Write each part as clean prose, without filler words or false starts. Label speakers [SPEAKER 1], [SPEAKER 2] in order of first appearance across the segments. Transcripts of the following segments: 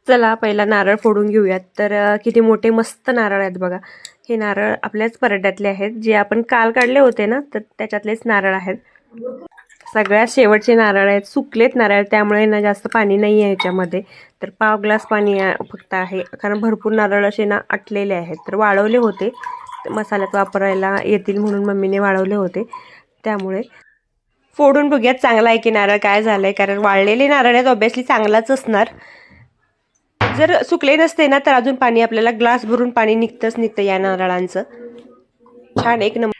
[SPEAKER 1] चला पहिला नारळ फोडून घेऊयात. तर किती मोठे मस्त नारळ आहेत बघा. हे नारळ आपल्याच परड्यातले आहेत, जे आपण काल काढले होते ना, तर त्याच्यातलेच नारळ आहेत. सगळ्यात शेवटचे नारळ आहेत, सुकलेत नारळ, त्यामुळे ना जास्त पाणी नाही आहे याच्यामध्ये. तर पाव ग्लास पाणी फक्त आहे, कारण भरपूर नारळ असे ना आटलेले आहेत. तर वाळवले होते, मसाल्यात वापरायला येतील म्हणून मम्मीने वाळवले होते. त्यामुळे फोडून बघूयात चांगला आहे की नारळ काय झालंय, कारण वाळलेले नारळ आहेत, ऑब्व्हियसली चांगलाच असणार. जर सुकले नसते ना, तर अजून पाणी आपल्याला ग्लास भरून पाणी निघतं या नारळांचं. छान, एक नंबर.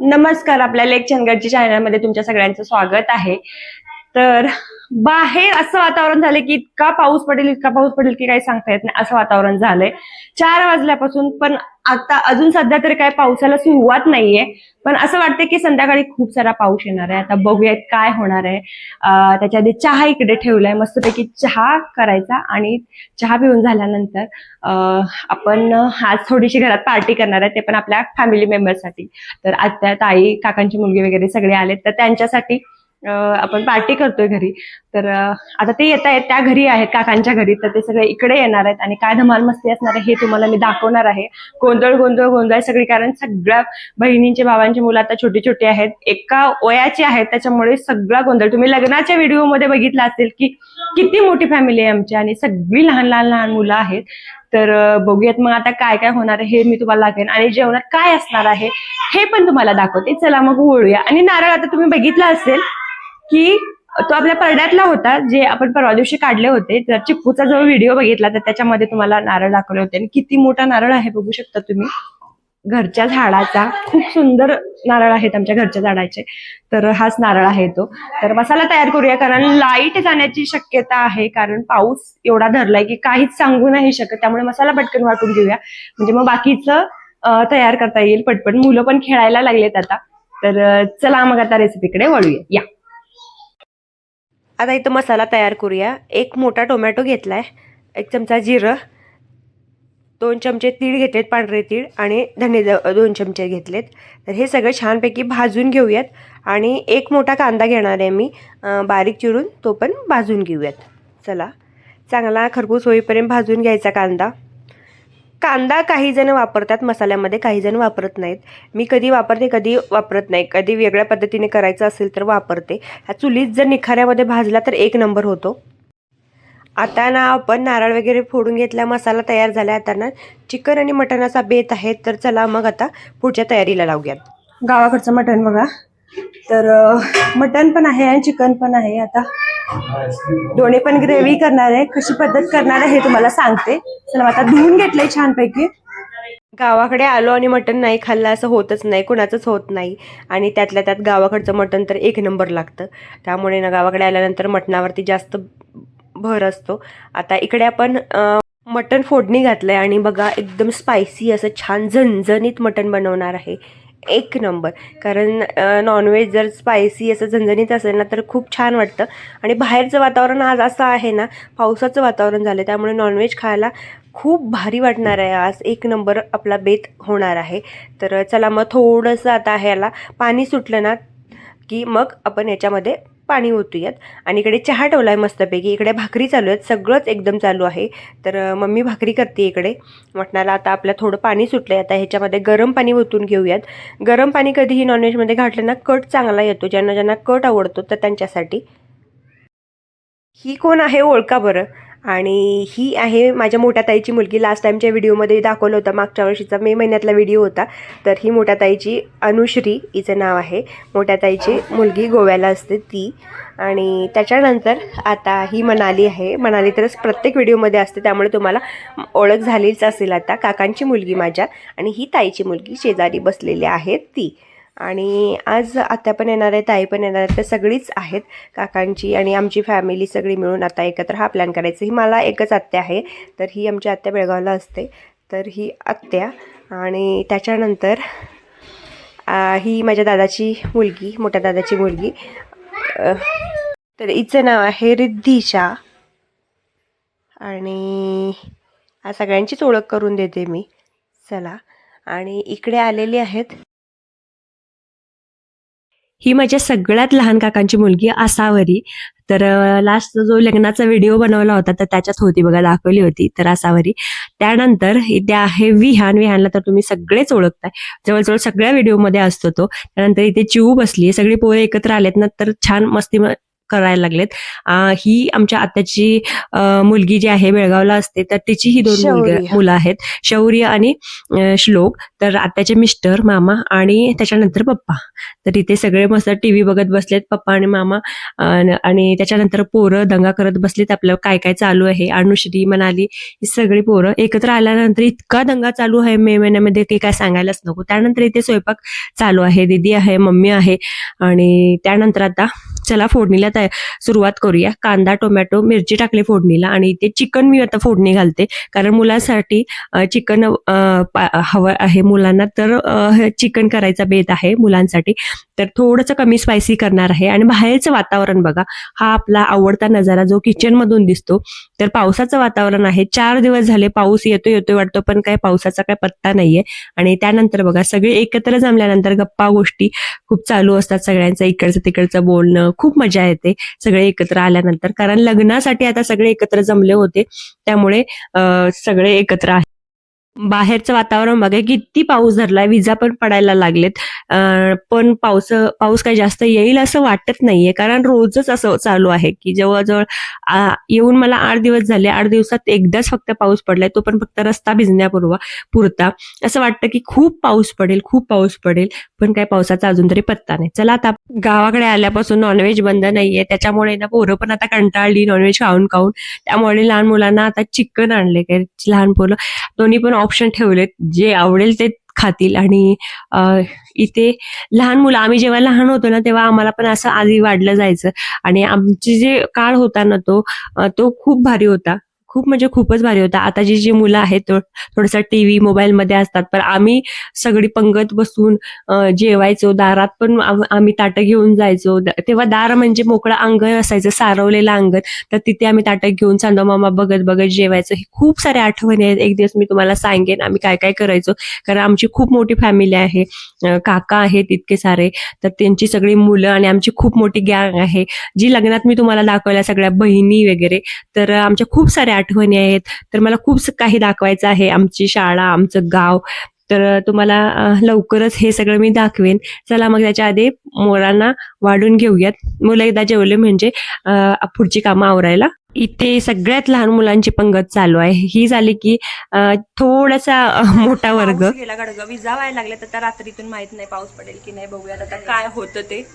[SPEAKER 1] नमस्कार, आपल्या लेक चंदगडच्या चॅनलमध्ये तुमच्या सगळ्यांचं स्वागत आहे. तर बाहेर असं वातावरण झालंय की इतका पाऊस पडेल की काही सांगता येत नाही, असं वातावरण झालंय 4 वाजल्यापासून. पण आता अजून सध्या तरी काय पावसाला सुरुवात नाहीये, पण असं वाटतंय की संध्याकाळी खूप सारा पाऊस येणार आहे. आता बघूयात काय होणार आहे. त्याच्या आधी चहा इकडे ठेवलाय, मस्तपैकी चहा करायचा आणि चहा पिऊन झाल्यानंतर आपण आज थोडीशी घरात पार्टी करणार आहे, ते पण आपल्या फॅमिली मेंबरसाठी. तर आत्या, ताई, काकांची मुलगी वगैरे सगळे आलेत, तर त्यांच्यासाठी आपण पार्टी करतोय घरी. तर आता ते येत आहेत, त्या घरी आहेत काकांच्या घरी, तर ते सगळे इकडे येणार आहेत आणि काय धमाल मस्ती असणार आहे हे तुम्हाला मी दाखवणार आहे. गोंधळ सगळी, कारण सगळ्या बहिणींचे, भावांची मुलं आता छोटी छोटी आहेत, एका वयाची आहेत, त्याच्यामुळे सगळा गोंधळ. तुम्ही लग्नाच्या व्हिडिओमध्ये बघितला असेल की किती मोठी फॅमिली आहे आमची आणि सगळी लहान मुलं आहेत. तर बघूयात मग आता काय काय होणार आहे हे मी तुम्हाला दाखवेन, आणि जेवणात काय असणार आहे हे पण तुम्हाला दाखवते. चला मग वळूया. आणि नारळ आता तुम्ही बघितला असेल की तो आपल्या परड्यातला होता, जे आपण परवा दिवशी काढले होते. तर चिक्कूचा जो व्हिडिओ बघितला तर त्याच्यामध्ये तुम्हाला नारळ दाखवले होते, आणि किती मोठा नारळ आहे बघू शकता तुम्ही, घरच्या झाडाचा. खूप सुंदर नारळ आहेत आमच्या घरच्या झाडाचे. तर हाच नारळ आहे तो. तर मसाला तयार करूया, कारण लाईट जाण्याची शक्यता आहे, कारण पाऊस एवढा धरलाय की काहीच सांगू नाही शकत. त्यामुळे मसाला पटकन वाटून घेऊया, म्हणजे मग बाकीचं तयार करता येईल पटपट. मुलं पण खेळायला लागलेत आता. तर चला मग आता रेसिपीकडे वळूया या. आता इथं मसाला तयार करूया. एक मोठा टोमॅटो घेतलाय, 1 चमचा जिरं, 2 चमचे तीळ घेतलेत, पांढरे तीळ, आणि धने 2 चमचे घेतलेत. तर हे सगळं छानपैकी भाजून घेऊयात. आणि एक मोठा कांदा घेणार आहे मी, बारीक चिरून, तो पण भाजून घेऊयात. चला, चांगला खरपूस होईपर्यंत भाजून घ्यायचा कांदा. कांदा काही जण वापरतात मसाल्यामध्ये, काही जण वापरत नाहीत. मी कधी वापरते, कधी वापरत नाही. कधी वेगळ्या पद्धतीने करायचं असेल तर वापरते. हा चुलीत जर निखाऱ्यामध्ये भाजला तर एक नंबर होतो. आता ना आपण नारळ वगैरे फोडून घेतला, मसाला तयार झाला. आता ना चिकन आणि मटणाचा बेत आहे. तर चला मग आता पुढच्या तयारीला लावूयात. गावाकडचं मटण बघा. तर मटण पण आहे आणि चिकन पण आहे. आता दोन्ही पण ग्रेव्ही करणार आहे. कशी पद्धत करणार आहे हे तुम्हाला सांगते. चला, आता धुवून घेतलंय छानपैकी. गावाकडे आलो आणि मटण नाही खाल्लं असं होतच नाही, कुणाचंच होत नाही. आणि त्यातल्या त्यात गावाकडचं मटण तर एक नंबर लागतं. त्यामुळे ना गावाकडे आल्यानंतर मटणावरती जास्त भर असतो. आता इकडे आपण मटण फोडणी घातलंय, आणि बघा एकदम स्पायसी असं छान झणझणीत मटण बनवणार आहे. एक नंबर. कारण नॉनव्हेज जर स्पायसी असं झणझणीत असेल ना तर खूप छान वाटतं. आणि बाहेरचं वातावरण आज असं आहे ना, पावसाचं वातावरण झालं, त्यामुळे नॉनव्हेज खायला खूप भारी वाटणार आहे आज. एक नंबर आपला बेत होणार आहे. तर चला मग थोडंसं आता ह्याला पाणी सुटलं ना की मग आपण याच्यामध्ये पाणी ओतूयात. आणि इकडे चहा ठेवला आहे मस्तपैकी, इकडे भाकरी चालू आहेत, सगळंच एकदम चालू आहे. तर मम्मी भाकरी करते इकडे मटणाला. आता आपल्या थोडं पाणी सुटलं आहे, आता ह्याच्यामध्ये गरम पाणी ओतून घेऊयात. गरम पाणी कधीही नॉनव्हेजमध्ये घातलं ना कट चांगला येतो, ज्यांना ज्यांना कट आवडतो तर त्यांच्यासाठी. ही कोण आहे ओळखा बरं. आणि ही आहे माझ्या मोठ्या ताईची मुलगी. लास्ट टाईमच्या व्हिडिओमध्ये दाखवलं होतं, मागच्या वर्षीचा मे महिन्यातला व्हिडिओ होता. तर ही मोठ्या ताईची अनुश्री हिचं नाव आहे. मोठ्या ताईची मुलगी गोव्याला असते ती. आणि त्याच्यानंतर आता ही मनाली आहे. मनाली तर प्रत्येक व्हिडिओमध्ये असते, त्यामुळे तुम्हाला ओळख झालीच असेल आता. काकांची मुलगी माझ्या, आणि ही ताईची मुलगी शेजारी बसलेली आहे ती. आणि आज आत्या पण येणार आहे, ताई पण येणार आहे, तर सगळीच आहेत. काकांची आणि आमची फॅमिली सगळी मिळून आता एकत्र हा प्लॅन करायचा. ही मला एकच आत्या आहे, तर ही आमची आत्या बेळगावला असते. तर ही आत्या. आणि त्याच्यानंतर ही माझ्या दादाची मुलगी, मोठ्या दादाची मुलगी. तर हिचं नाव आहे रिद्धीशा. आणि सगळ्यांचीच ओळख करून देते मी. चला, आणि इकडे आलेली आहेत ही माझ्या सगळ्यात लहान काकांची मुलगी आसावरी. तर लास्ट जो लग्नाचा व्हिडिओ बनवला होता तर त्याच्यात होती बघा, दाखवली होती तर आसावरी. त्यानंतर इथे आहे विहान. विहानला तर तुम्ही सगळेच ओळखताय, जवळजवळ सगळ्या व्हिडिओमध्ये असतो तो. त्यानंतर इथे चिऊ बसली. सगळी पोरं एकत्र आलेत ना तर छान मस्ती करायला लागलेत. ही आमच्या आत्याची मुलगी जी आहे बेळगावला असते, तर तिची ही 2 मुलं आहेत, शौर्य आणि श्लोक. तर आत्याचे मिस्टर, मामा आणि त्याच्यानंतर पप्पा. तर इथे सगळे मस्त टीव्ही बघत बसलेत, पप्पा आणि मामा. आणि त्याच्यानंतर पोरं दंगा करत बसलेत, आपलं काय काय चालू आहे. अनुश्री, मनाली ही सगळी पोरं एकत्र आल्यानंतर इतका दंगा चालू आहे मे महिन्यामध्ये की काय सांगायलाच नको. त्यानंतर इथे स्वयंपाक चालू आहे, दीदी आहे, मम्मी आहे. आणि त्यानंतर आता चला फोडणीला सुरुवात करूया. कांदा, टोमॅटो, मिरची टाकली फोडणीला आणि इथे चिकन मी आता फोडणी घालते, कारण मुलांसाठी चिकन हवं आहे मुलांना. तर चिकन करायचा बेत आहे मुलांसाठी, तर थोडंसं कमी स्पायसी करणार आहे. आणि बाहेरचं वातावरण बघा, हा आपला आवडता नजारा जो किचन मधून दिसतो. तर पावसाचं वातावरण आहे, 4 दिवस झाले पाऊस येतोय वाटतो, पण काय पावसाचा काय पत्ता नाहीये. आणि त्यानंतर बघा सगळे एकत्र जमल्यानंतर गप्पा गोष्टी खूप चालू असतात, सगळ्यांचं इकडचं तिकडचं बोलणं, खूप मजा येते सगळे एकत्र आल्यानंतर. कारण लग्नासाठी आता सगळे एकत्र जमले होते, त्यामुळे सगळे एकत्र आहे. बाहेरचं वातावरण बघा, किती पाऊस धरलाय, विजा पण पडायला लागलेत. पण पाऊस काही जास्त येईल असं वाटत नाहीये, कारण रोजच असं चालू आहे की जवळजवळ येऊन मला 8 दिवस झाले. 8 दिवसात एकदाच फक्त पाऊस पडलाय, तो पण फक्त रस्ता पुरता. असं वाटतं की खूप पाऊस पडेल, पण काय पावसाचा अजून तरी पत्ता नाही. चला, आता गावाकडे आल्यापासून नॉनव्हेज बंद नाहीये, त्याच्यामुळे ना पोरं पण आता कंटाळली नॉनव्हेज खाऊन. त्यामुळे लहान मुलांना आता चिकन आणले. काय लहान पोरं दोन्ही पण ऑप्शन ठेवलेत, जे आवडेल ते खातील. आणि इथे लहान मुलं, आम्ही जेव्हा लहान होतो ना तेव्हा आम्हाला पण असं आधी वाढलं जायचं. आणि आमचे जे काळ होता ना तो खूप भारी होता, खूप म्हणजे खूपच भारी होता. आता जी मुलं आहेत थोडंसं टीव्ही मोबाईलमध्ये असतात, पण आम्ही सगळी पंगत बसून जेवायचो. दारात पण आम्ही ताटं घेऊन जायचो. तेव्हा दार म्हणजे मोकळं अंगण असायचं, सारवलेलं अंगण. तर तिथे आम्ही ताटं घेऊन चंदमामा बघत बघत जेवायचो. ही खूप साऱ्या आठवणी आहेत. एक दिवस मी तुम्हाला सांगेन आम्ही काय काय करायचो, कारण आमची खूप मोठी फॅमिली आहे. काका आहेत इतके सारे, तर त्यांची सगळी मुलं आणि आमची खूप मोठी गँग आहे, जी लग्नात मी तुम्हाला दाखवल्या सगळ्या बहिणी वगैरे. तर आमच्या खूप साऱ्या आठवणी आहेत. तर मला खूप काही दाखवायचं आहे, आमची शाळा, आमचं गाव. तर तुम्हाला लवकरच हे सगळं मी दाखवेन. चला मग त्याच्या आधी मोरांना वाढून घेऊयात. मुलं एकदा जेवले म्हणजे पुढची कामं आवरायला. इथे सगळ्यात लहान मुलांची पंगत चालू आहे. ही झाली की थोडासा मोठा वर्ग गेला गडग, विजा व्हायला लागले. तर रात्रीतून माहित नाही पाऊस पडेल की नाही, बघूयात आता काय होतं ते.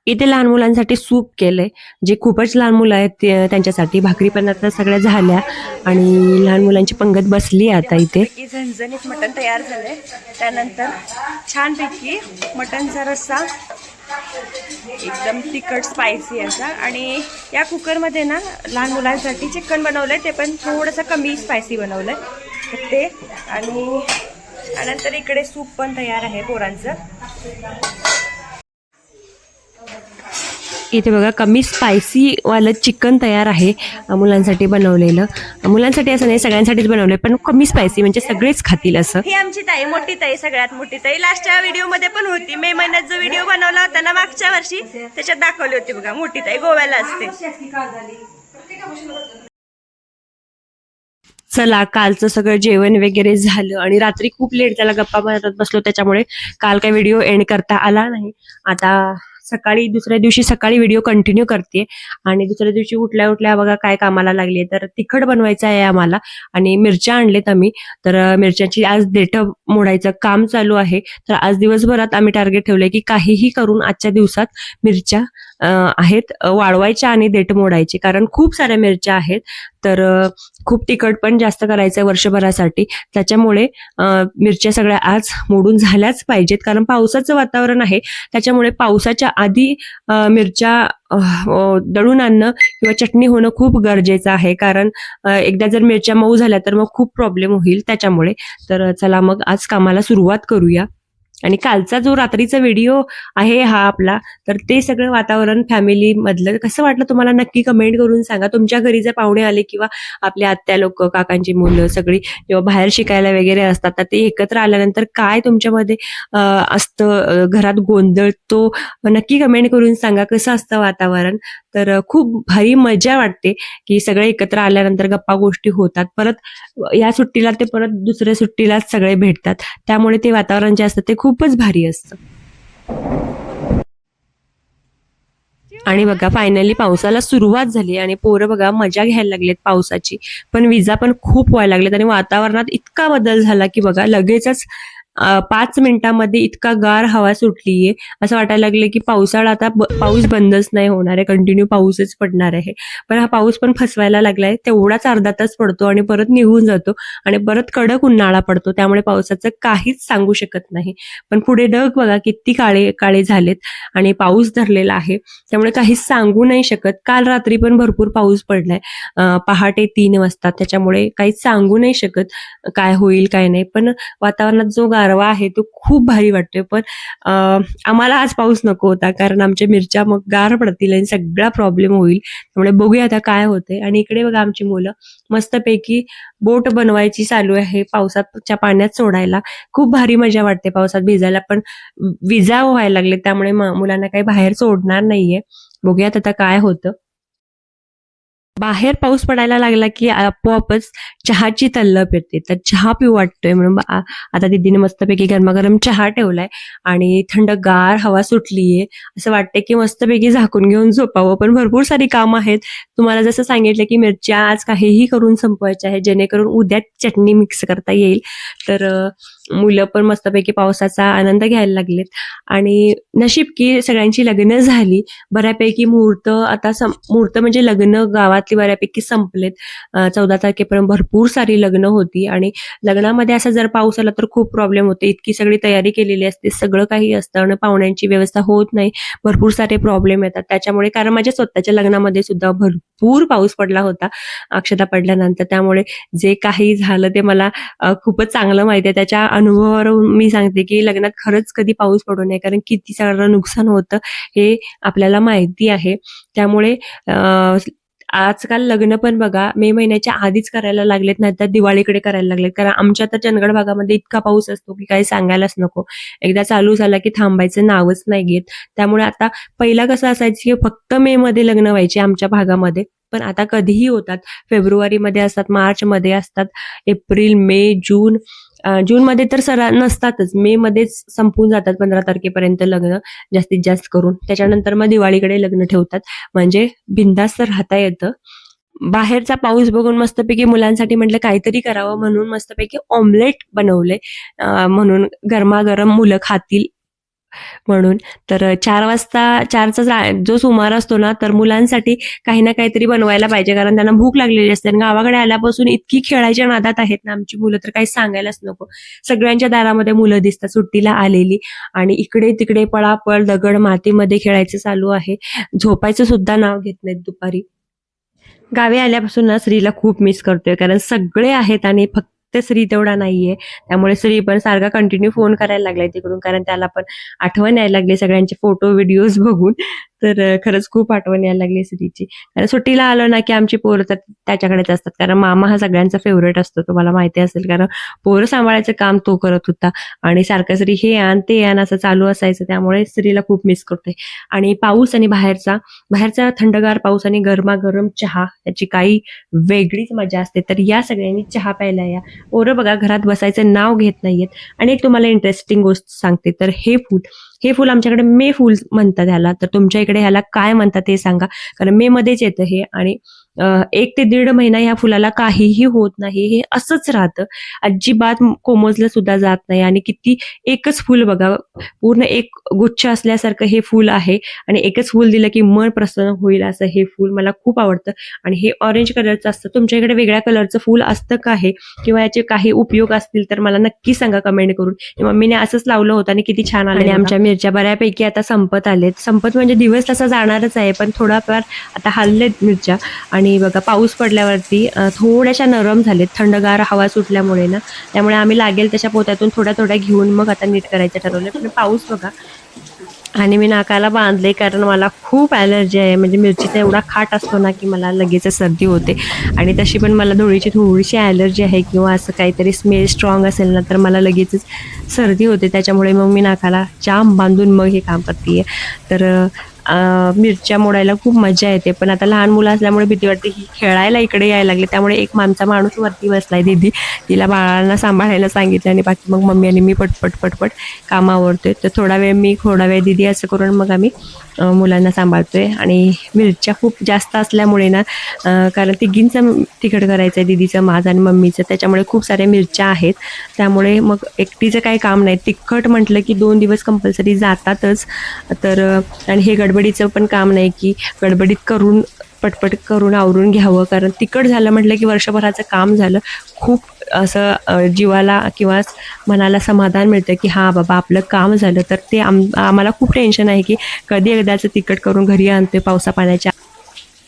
[SPEAKER 1] इथे लहान मुलांसाठी सूप केलंय, जे खूपच लहान मुलं आहेत त्यांच्यासाठी. भाकरी पण आता सगळ्या झाल्या आणि लहान मुलांची पंगत बसली आता. इथे झणझणीत मटण तयार झालंय. त्यानंतर छानपैकी मटणचा रस्सा, एकदम तिखट स्पायसी असा. आणि या कुकरमध्ये ना लहान मुलांसाठी चिकन बनवलंय, ते पण थोडंसं कमी स्पायसी बनवलंय ते. आणि त्यानंतर इकडे सूप पण तयार आहे पोरांचं. इथे बघा कमी स्पायसी वालं चिकन तयार आहे मुलांसाठी बनवलेलं. मुलांसाठी असं नाही, सगळ्यांसाठीच बनवलंय, पण कमी स्पायसी म्हणजे सगळेच खातील असं. ही आमची ताई, मोठी ताई, सगळ्यात मोठी ताई. लास्टच्या व्हिडिओ मध्ये पण होती, मे महिन्यात जो व्हिडिओ बनवला होता ना मागच्या वर्षी, त्याच्यात दाखवली होती बघा. मोठी ताई गोव्याला असते. चला, कालचं सगळं जेवण वगैरे झालं आणि रात्री खूप लेट झाला, गप्पा मारत बसलो, त्याच्यामुळे काल काय व्हिडिओ एंड करता आला नाही. आता दुसऱ्या दिवशी सकाळी व्हिडिओ कंटिन्यू करते. आणि दुसऱ्या दिवशी उठल्या बघा काय कामाला लागली. तर तिखट बनवायचं आहे आम्हाला आणि मिरच्या आणलेत आम्ही. तर मिरच्याची आज देठं मोडायचं काम चालू आहे. तर आज दिवसभरात आम्ही टार्गेट ठेवलंय की काहीही करून आजच्या दिवसात मिरच्या आहेत वाळवायच्या आणि देठ मोडायची, कारण खूप साऱ्या मिरच्या आहेत. तर खूप तिखट पण जास्त करायचं वर्षभरासाठी, त्याच्यामुळे मिरच्या सगळ्या आज मोडून झाल्याच पाहिजेत. कारण पावसाचं वातावरण आहे, त्याच्यामुळे पावसाच्या आधी मिरच्या दळून आणणं किंवा चटणी होणं खूप गरजेचं आहे. कारण एकदा जर मिरच्या मऊ झाल्या तर मग खूप प्रॉब्लेम होईल त्याच्यामुळे. तर चला मग आज कामाला सुरुवात करूया. आणि कालचा जो रात्रीचा व्हिडिओ आहे हा आपला, तर ते सगळं वातावरण फॅमिलीमधलं कसं वाटलं तुम्हाला नक्की कमेंट करून सांगा. तुमच्या घरी जर पाहुणे आले किंवा आपल्या आत्या लोक, काकांची मुलं सगळी जेव्हा बाहेर शिकायला वगैरे असतात, तर ते एकत्र आल्यानंतर काय तुमच्यामध्ये असतं, घरात गोंधळ, तो नक्की कमेंट करून सांगा कसं असतं वातावरण. तर खूप भारी मजा वाटते की सगळे एकत्र आल्यानंतर गप्पा गोष्टी होतात. परत या सुट्टीला ते परत दुसऱ्या सुट्टीलाच सगळे भेटतात, त्यामुळे ते वातावरण जे असतं ते खूपच भारी असतं. आणि बघा फायनली पावसाला सुरुवात झाली आणि पोरं बघा मजा घ्यायला लागलेत पावसाची. पण विजा पण खूप व्हायला लागलेत आणि वातावरणात इतका बदल झाला की बघा लगेचच 5 मिनिटांमध्ये इतका गार हवा सुटलीये. असं वाटायला लागले की पावसाळा आता पाऊस बंदच नाही होणार आहे, कंटिन्यू पाऊसच पडणार आहे. पण हा पाऊस पण फसवायला लागलाय. तेवढाच अर्धा तास पडतो आणि परत निघून जातो आणि परत कडक उन्हाळा पडतो. त्यामुळे पावसाचं काहीच सांगू शकत नाही. पण पुढे ढग बघा किती काळे काळे झालेत आणि पाऊस धरलेला आहे, त्यामुळे काहीच सांगू नाही शकत. काल रात्री पण भरपूर पाऊस पडलाय, पहाटे 3 वाजता. त्याच्यामुळे काहीच सांगू नाही शकत काय होईल काय नाही. पण वातावरणात जो गारवा आहे तो खूप भारी वाटतोय. पण आम्हाला आज पाऊस नको होता, कारण आमच्या मिरच्या मग गार पडतील आणि सगळा प्रॉब्लेम होईल. त्यामुळे बघूया आता काय होतंय. आणि इकडे बघा आमची मुलं मस्तपैकी बोट बनवायची चालू आहे, पावसाच्या पाण्यात सोडायला. खूप भारी मजा वाटते पावसात भिजायला. पण विजा व्हायला लागले, त्यामुळे मुलांना काही बाहेर सोडणार नाहीये. बघूयात आता काय होतं. बाहेर पाऊस पडायला लागला की आपोआपच चहाची तल्लप येते, तर चहा पिऊ वाटतोय. म्हणून आता दीदीने मस्तपैकी गरमागरम चहा ठेवलाय आणि थंडगार हवा सुटलीये. असं वाटतंय की मस्तपैकी झाकून घेऊन झोपावं, पण भरपूर सारी कामं आहेत. तुम्हाला जसं सांगितलं की मिरच्या आज काहीही करून संपवायच्या आहे, जेणेकरून उद्या चटणी मिक्स करता येईल. तर मुलं पण मस्तपैकी पावसाचा आनंद घ्यायला लागलेत. आणि नशीब की सगळ्यांची लग्न झाली बऱ्यापैकी. मुहूर्त म्हणजे लग्न गावातली बऱ्यापैकी संपलेत. 14 तारखेपर्यंत भरपूर सारी लग्न होती आणि लग्नामध्ये असा जर पाऊस आला तर खूप प्रॉब्लेम होते. इतकी सगळी तयारी केलेली असते, सगळं काही असतं आणि पाहुण्यांची व्यवस्था होत नाही, भरपूर सारे प्रॉब्लेम येतात. त्याच्यामुळे कारण माझ्या स्वतःच्या लग्नामध्ये सुद्धा भरपूर पाऊस पडला होता अक्षता पडल्यानंतर. त्यामुळे जे काही झालं ते मला खूपच चांगलं माहिती आहे. त्याच्या अनुभवावरून मी सांगते की लग्नात खरंच कधी पाऊस पडू नये, कारण किती सारं नुकसान होतं हे आपल्याला माहिती आहे. त्यामुळे आजकाल लग्न पण बघा मे महिन्याच्या आधीच करायला लागलेत, नाहीतर दिवाळीकडे करायला लागलेत. कारण आमच्या तर चंदगड भागामध्ये इतका पाऊस असतो की काही सांगायलाच नको. एकदा चालू झाला की थांबायचं नावच नाही घेत. त्यामुळे आता पहिला कसं असायचं की फक्त मे मध्ये लग्न व्हायचे आमच्या भागामध्ये, पण आता कधीही होतात. फेब्रुवारीमध्ये असतात, मार्चमध्ये असतात, एप्रिल, मे, जून. जूनमध्ये तर नसतातच, मे मध्येच संपून जातात 15 तारखेपर्यंत लग्न जास्तीत जास्त करून. त्याच्यानंतर मग दिवाळीकडे लग्न ठेवतात, म्हणजे बिंदास्त राहता येतं. बाहेरचा पाऊस बघून मस्तपैकी मुलांसाठी म्हटलं काहीतरी करावं, म्हणून मस्तपैकी ऑमलेट बनवले, म्हणून गरमागरम मुलं खातील म्हणून. तर 4 वाजता 4चा जो सुमार असतो ना, तर मुलांसाठी काही ना काहीतरी बनवायला पाहिजे, कारण त्यांना भूक लागलेली असते. आणि गावाकडे आल्यापासून इतकी खेळायच्या नादात आहेत ना आमची मुलं, तर काही सांगायलाच नको. सगळ्यांच्या दारामध्ये मुलं दिसतात सुट्टीला आलेली, आणि इकडे तिकडे पळापळ, दगड मातीमध्ये खेळायचं चालू आहे. झोपायचं सुद्धा नाव घेत नाहीत दुपारी. गावी आल्यापासून ना श्रीला खूप मिस करतोय, कारण सगळे आहेत आणि फक्त श्री तेवढा नाहीये. त्यामुळे श्री पण सारखा कंटिन्यू फोन करायला लागलाय तिकडून, कारण त्याला पण आठवण यायला लागली सगळ्यांचे फोटो व्हिडिओज बघून. तर खरंच खूप आठवण यायला लागली श्रीची. कारण सुट्टीला आलो ना की आमची पोरं तर त्याच्याकडेच असतात, कारण मामा हा सगळ्यांचा फेवरेट असतो, तुम्हाला माहिती असेल. कारण पोरं सांभाळायचं काम तो करत होता आणि सारखं श्री हे आण ते आण असं चालू असायचं. त्यामुळे श्रीला खूप मिस करतोय. आणि पाऊस आणि बाहेरचा थंडगार पाऊस आणि गरमागरम चहा, त्याची काही वेगळीच मजा असते. तर या सगळ्यांनी चहा प्यायला या. पोरं बघा घरात बसायचं नाव घेत नाहीयेत. आणि एक तुम्हाला इंटरेस्टिंग गोष्ट सांगते, तर हे फूल आमच्याकडे मे फूल म्हणतात ह्याला. तर तुमच्या इकडे ह्याला काय म्हणतात ते सांगा, कारण मे मध्येच येतं हे. आणि 1 ते 1.5 महिना ह्या फुलाला काहीही होत नाही, हे असंच राहतं, अजिबात कोमजलं सुद्धा जात नाही. आणि किती एकच फुल बघा, पूर्ण एक गुच्छ असल्यासारखं हे फुल आहे. आणि एकच फुल दिलं की मन प्रसन्न होईल असं हे फुल मला खूप आवडतं. आणि हे ऑरेंज कलरचं असतं. तुमच्या इकडे वेगळ्या कलरचं फुल असतं का हे, किंवा याचे काही उपयोग असतील तर मला नक्की सांगा कमेंट करून. मम्मीने असंच लावलं होतं आणि किती छान आलं. आणि आमच्या मिरच्या बऱ्यापैकी आता संपत आलेत. संपत म्हणजे दिवस तसा जाणारच आहे, पण थोडाफार आता हल्लेत मिरच्या. आणि आणि बघा पाऊस पडल्यावरती थोड्याशा नरम झालेत, थंडगार हवा सुटल्यामुळे ना, त्यामुळे आम्ही लागेल तशा पोत्यातून थोड्या थोड्या घेऊन मग आता नीट करायचं ठरवलं. पण पाऊस बघा, आणि मी नाकाला बांधले कारण मला खूप ॲलर्जी आहे. म्हणजे मिरचीचा एवढा खाट असतो ना की मला लगेच सर्दी होते, आणि तशी पण मला धुळीची थोडीशी ॲलर्जी आहे, किंवा असं काहीतरी स्मेल स्ट्रॉंग असेल ना तर मला लगेचच सर्दी होते. त्याच्यामुळे मग मी नाकाला जाम बांधून मग हे काम करते आहे. तर मिरच्या मोडायला खूप मजा येते, पण आता लहान मुलं असल्यामुळे भीती वाटते. ही खेळायला इकडे यायला लागले, त्यामुळे एक आमचा माणूस वरती बसलाय, दीदी, तिला बाळांना सांभाळायला सांगितलं, आणि बाकी मग मम्मी आणि मी पटपट पटपट काम आवरतोय. तर थोडा वेळ मी, थोडा वेळ दीदी, असं करून मग आम्ही मुलांना सांभाळतोय. आणि मिरच्या खूप जास्त असल्यामुळे ना, कारण तिघींचं तिखट करायचं आहे, दीदीचं, माझं आणि मम्मीचं, त्याच्यामुळे खूप साऱ्या मिरच्या आहेत. त्यामुळे मग एकटीचं काही काम नाही. तिखट म्हटलं की 2 दिवस कंपल्सरी जातातच. तर आणि हे गडबडीचं पण काम नाही की गडबडीत करून पटपट करून आवरून घ्यावं, कारण तिखट झालं म्हटलं की वर्षभराचं काम झालं. खूप असं जीवाला किंवा मनाला समाधान मिळतं की हां बाबा आपलं काम झालं. तर ते आम्हाला खूप टेन्शन आहे की कधी एकदाचं तिखट करून घरी आणतोय पावसा पाण्याच्या.